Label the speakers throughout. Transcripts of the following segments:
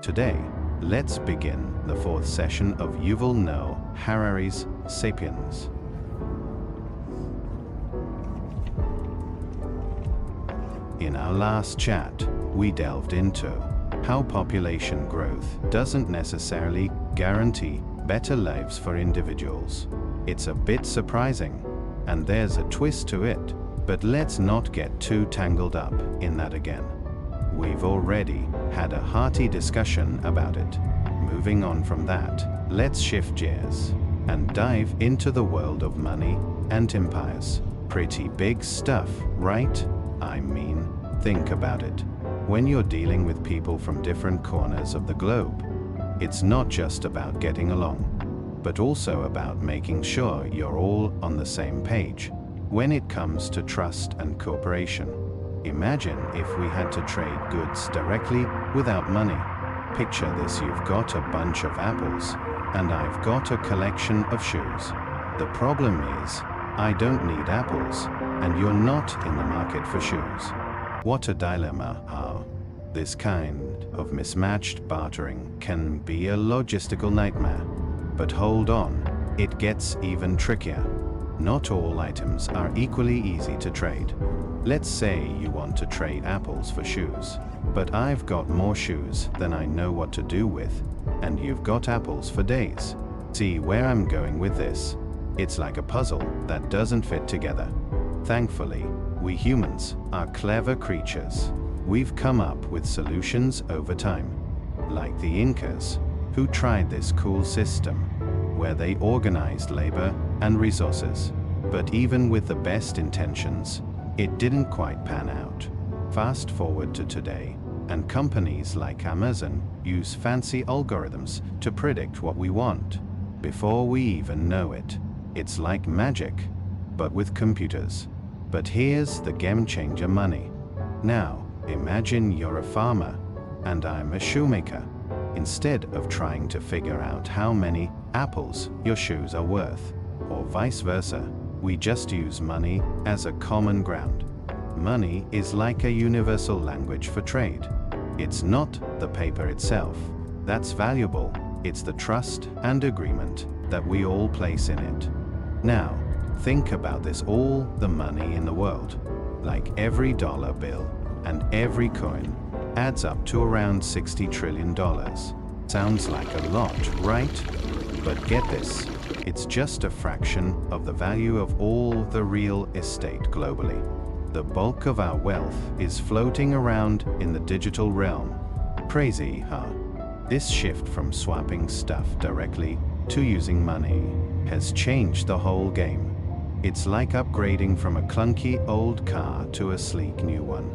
Speaker 1: Today, let's begin the fourth session of Yuval Noah Harari's Sapiens. In our last chat, we delved into how population growth doesn't necessarily guarantee better lives for individuals. It's a bit surprising, and there's a twist to it, but let's not get too tangled up in that again. We've already had a hearty discussion about it. Moving on from that, let's shift gears and dive into the world of money and empires. Pretty big stuff, right? I mean, think about it. When you're dealing with people from different corners of the globe, it's not just about getting along, but also about making sure you're all on the same page when it comes to trust and cooperation. Imagine if we had to trade goods directly without money. Picture this: you've got a bunch of apples, and I've got a collection of shoes. The problem is, I don't need apples, and you're not in the market for shoes. What a dilemma. This kind of mismatched bartering can be a logistical nightmare. But hold on, it gets even trickier. Not all items are equally easy to trade. Let's say you want to trade apples for shoes, but I've got more shoes than I know what to do with, and you've got apples for days. See where I'm going with this? It's like a puzzle that doesn't fit together. Thankfully, we humans are clever creatures. We've come up with solutions over time, like the Incas, who tried this cool system where they organized labor and resources. But even with the best intentions, it didn't quite pan out. Fast forward to today, and companies like Amazon use fancy algorithms to predict what we want before we even know it. It's like magic, but with computers. But here's the game changer: money. Now, imagine you're a farmer, and I'm a shoemaker. Instead of trying to figure out how many apples your shoes are worth, or vice versa, we just use money as a common ground. Money is like a universal language for trade. It's not the paper itself that's valuable, it's the trust and agreement that we all place in it. Now, think about this: all the money in the world, like every dollar bill and every coin, adds up to around $60 trillion. Sounds like a lot, right? But get this, it's just a fraction of the value of all the real estate globally. The bulk of our wealth is floating around in the digital realm. Crazy, huh? This shift from swapping stuff directly to using money has changed the whole game. It's like upgrading from a clunky old car to a sleek new one.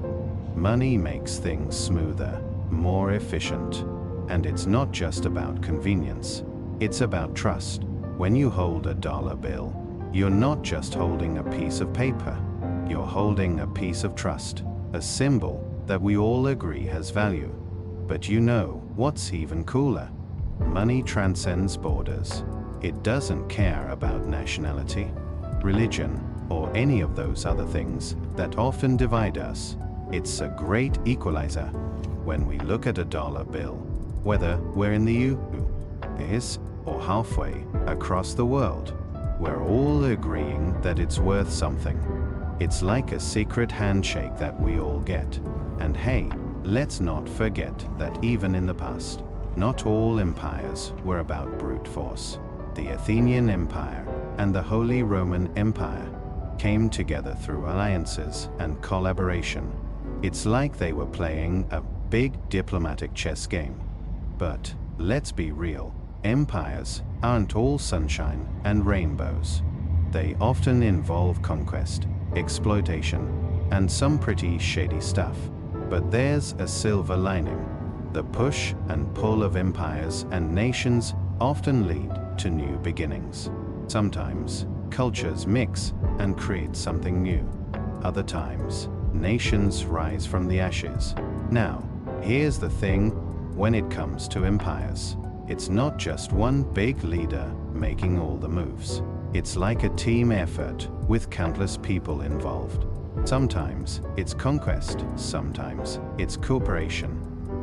Speaker 1: Money makes things smoother, more efficient, and it's not just about convenience, it's about trust. When you hold a dollar bill, you're not just holding a piece of paper, you're holding a piece of trust, a symbol that we all agree has value. But you know what's even cooler? Money transcends borders. It doesn't care about nationality, religion, or any of those other things that often divide us. It's a great equalizer. When we look at a dollar bill, whether we're in the US or halfway across the world, we're all agreeing that it's worth something. It's like a secret handshake that we all get. And hey, let's not forget that even in the past, not all empires were about brute force. The Athenian Empire and the Holy Roman Empire came together through alliances and collaboration. It's like they were playing a big diplomatic chess game. But let's be real, empires aren't all sunshine and rainbows. They often involve conquest, exploitation, and some pretty shady stuff. But there's a silver lining. The push and pull of empires and nations often lead to new beginnings. Sometimes, cultures mix and create something new. Other times, nations rise from the ashes. Now, here's the thing: when it comes to empires, it's not just one big leader making all the moves. It's like a team effort with countless people involved. Sometimes it's conquest, sometimes it's cooperation.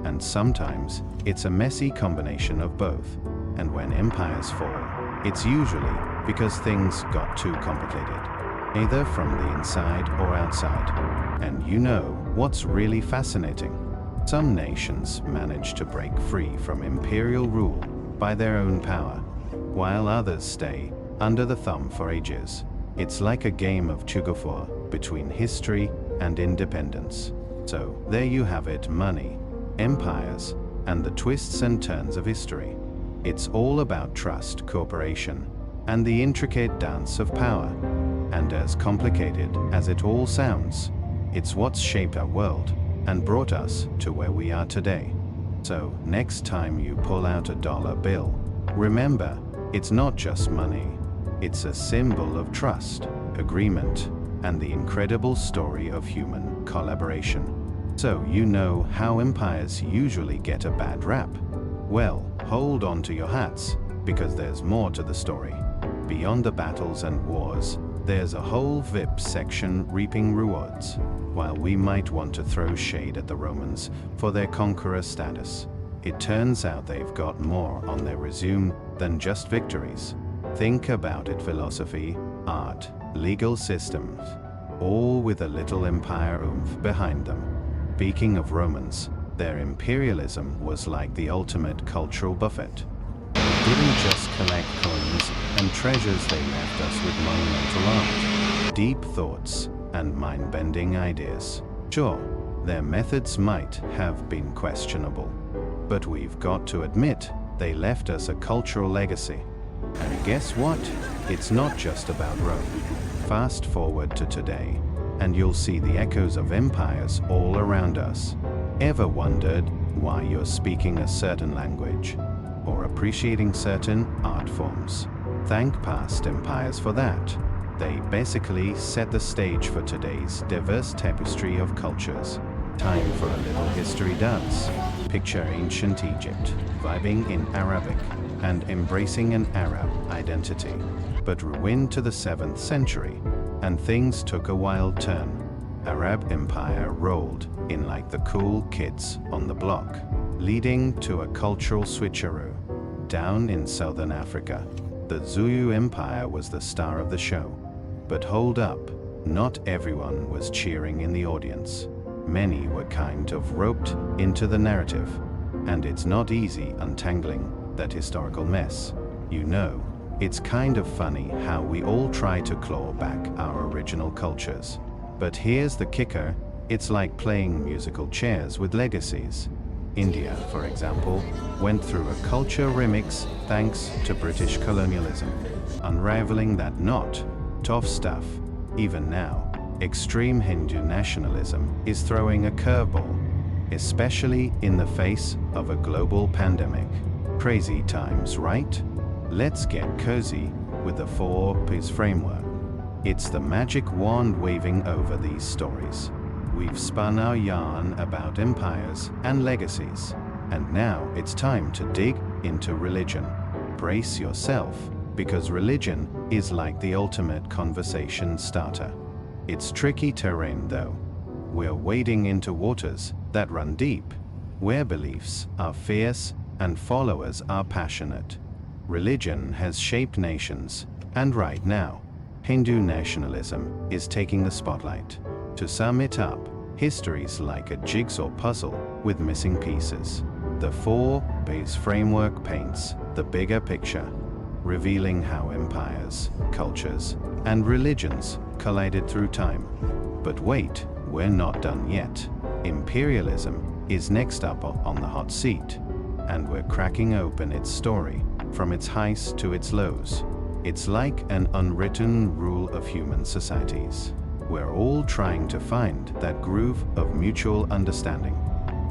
Speaker 1: and sometimes it's a messy combination of both. And when empires fall, it's usually because things got too complicated, either from the inside or outside. And you know what's really fascinating? Some nations manage to break free from imperial rule by their own power, while others stay under the thumb for ages. It's like a game of chugofor between history and independence. So there you have it: money, empires, and the twists and turns of history. It's all about trust, cooperation, and the intricate dance of power. And as complicated as it all sounds, it's what's shaped our world and brought us to where we are today. So next time you pull out a dollar bill, remember, it's not just money. It's a symbol of trust, agreement, and the incredible story of human collaboration. So you know how empires usually get a bad rap? Well, hold on to your hats, because there's more to the story. Beyond the battles and wars, there's a whole VIP section reaping rewards. While we might want to throw shade at the Romans for their conqueror status, it turns out they've got more on their resume than just victories. Think about it: philosophy, art, legal systems, all with a little empire oomph behind them. Speaking of Romans, their imperialism was like the ultimate cultural buffet. They didn't just collect coins and treasures, they left us with monumental art, deep thoughts, and mind-bending ideas. Sure, their methods might have been questionable, but we've got to admit they left us a cultural legacy. And guess what? It's not just about Rome. Fast forward to today, and you'll see the echoes of empires all around us. Ever wondered why you're speaking a certain language or appreciating certain art forms? Thank past empires for that. They basically set the stage for today's diverse tapestry of cultures. Time for a little history dance. Picture ancient Egypt, vibing in Arabic and embracing an Arab identity. But rewind to the 7th century, and things took a wild turn. Arab Empire rolled in like the cool kids on the block, leading to a cultural switcheroo. Down in southern Africa, the Zulu Empire was the star of the show. But hold up, not everyone was cheering in the audience. Many were kind of roped into the narrative, and it's not easy untangling that historical mess. You know, it's kind of funny how we all try to claw back our original cultures. But here's the kicker: it's like playing musical chairs with legacies. India, for example, went through a culture remix thanks to British colonialism. Unraveling that knot, tough stuff. Even now, extreme Hindu nationalism is throwing a curveball, especially in the face of a global pandemic. Crazy times, right? Let's get cozy with the 4 Ps framework. It's the magic wand waving over these stories. We've spun our yarn about empires and legacies, and now it's time to dig into religion. Brace yourself, because religion is like the ultimate conversation starter. It's tricky terrain though. We're wading into waters that run deep, where beliefs are fierce and followers are passionate. Religion has shaped nations, and right now, Hindu nationalism is taking the spotlight. To sum it up, history's like a jigsaw puzzle with missing pieces. The 4 Ps framework paints the bigger picture, revealing how empires, cultures, and religions collided through time. But wait, we're not done yet. Imperialism is next up on the hot seat, and we're cracking open its story, from its highs to its lows. It's like an unwritten rule of human societies. We're all trying to find that groove of mutual understanding.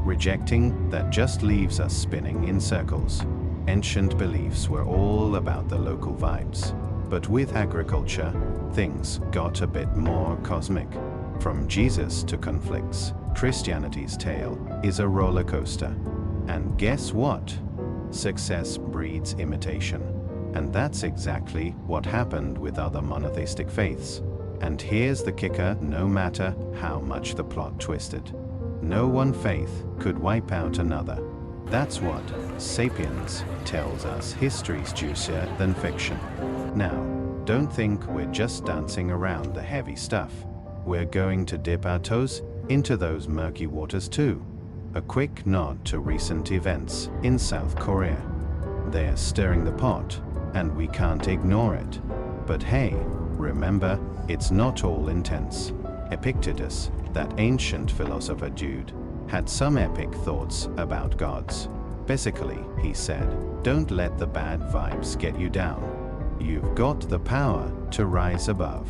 Speaker 1: Rejecting that just leaves us spinning in circles. Ancient beliefs were all about the local vibes. But with agriculture, things got a bit more cosmic. From Jesus to conflicts, Christianity's tale is a roller coaster. And guess what? Success breeds imitation. And that's exactly what happened with other monotheistic faiths. And here's the kicker: no matter how much the plot twisted, No one faith could wipe out another. That's what Sapiens tells us. History's juicier than fiction. Now, don't think we're just dancing around the heavy stuff. We're going to dip our toes into those murky waters too. A quick nod to recent events in South Korea. They're stirring the pot, and we can't ignore it. But hey, remember, it's not all intense. Epictetus, that ancient philosopher dude, had some epic thoughts about gods. Basically, he said, don't let the bad vibes get you down. You've got the power to rise above.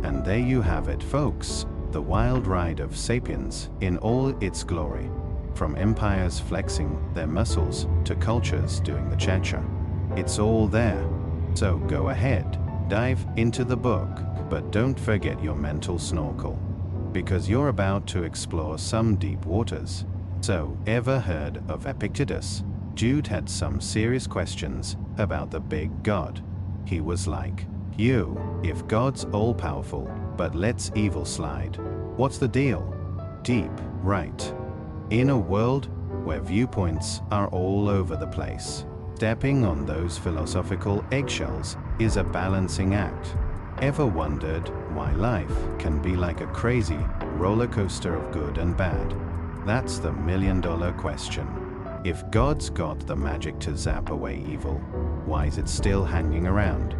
Speaker 1: And there you have it, folks, the wild ride of Sapiens in all its glory. From empires flexing their muscles to cultures doing the cha-cha. It's all there. So go ahead, dive into the book, but don't forget your mental snorkel. Because you're about to explore some deep waters. So, ever heard of Epictetus? Jude had some serious questions about the big God. He was like, if God's all-powerful, but lets evil slide, what's the deal? Deep, right? In a world where viewpoints are all over the place, stepping on those philosophical eggshells is a balancing act. Ever wondered why life can be like a crazy roller coaster of good and bad? That's the million-dollar question. If God's got the magic to zap away evil, why is it still hanging around?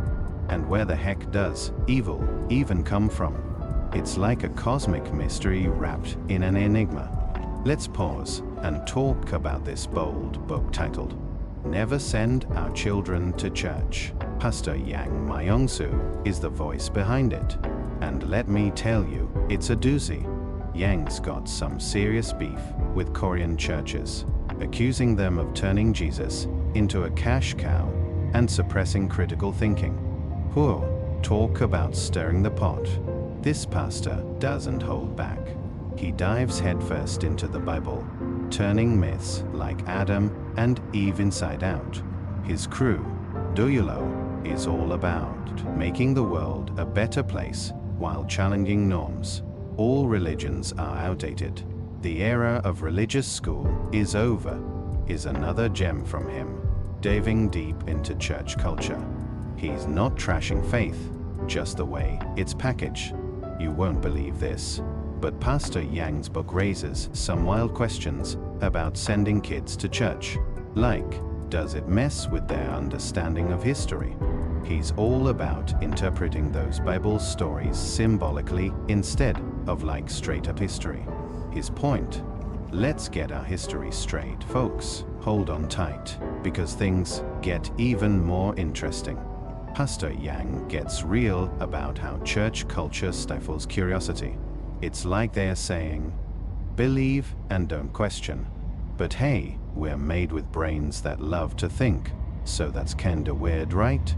Speaker 1: And where the heck does evil even come from? It's like a cosmic mystery wrapped in an enigma. Let's pause and talk about this bold book titled Never Send Our Children to Church. Pastor Yang Myung-soo is the voice behind it. And let me tell you, it's a doozy. Yang's got some serious beef with Korean churches, accusing them of turning Jesus into a cash cow and suppressing critical thinking. Whoa, talk about stirring the pot. This pastor doesn't hold back. He dives headfirst into the Bible, turning myths like Adam and Eve inside out. His crew, Doyulo, is all about making the world a better place while challenging norms. All religions are outdated. The era of religious school is over. Is another gem from him, diving deep into church culture. He's not trashing faith, just the way it's packaged. You won't believe this, but Pastor Yang's book raises some wild questions about sending kids to church. Like, does it mess with their understanding of history? He's all about interpreting those Bible stories symbolically instead of like straight-up history. His point: let's get our history straight, folks. Hold on tight, because things get even more interesting. Pastor Yang gets real about how church culture stifles curiosity. It's like they're saying, believe and don't question. But hey, we're made with brains that love to think, so that's kinda weird, right?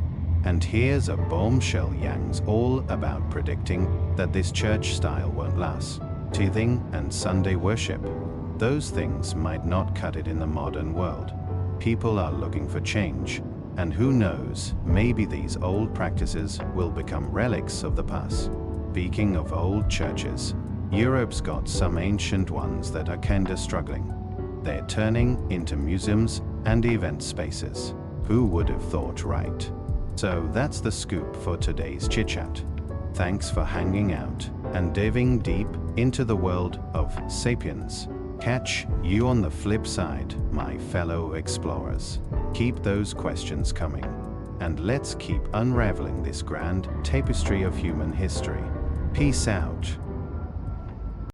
Speaker 1: And here's a bombshell: Yang's all about predicting that this church style won't last. Tithing and Sunday worship, those things might not cut it in the modern world. People are looking for change, and who knows, maybe these old practices will become relics of the past. Speaking of old churches, Europe's got some ancient ones that are kinda struggling. They're turning into museums and event spaces. Who would have thought, right? So that's the scoop for today's chit-chat. Thanks for hanging out and diving deep into the world of Sapiens. Catch you on the flip side, my fellow explorers. Keep those questions coming, and let's keep unraveling this grand tapestry of human history. Peace out.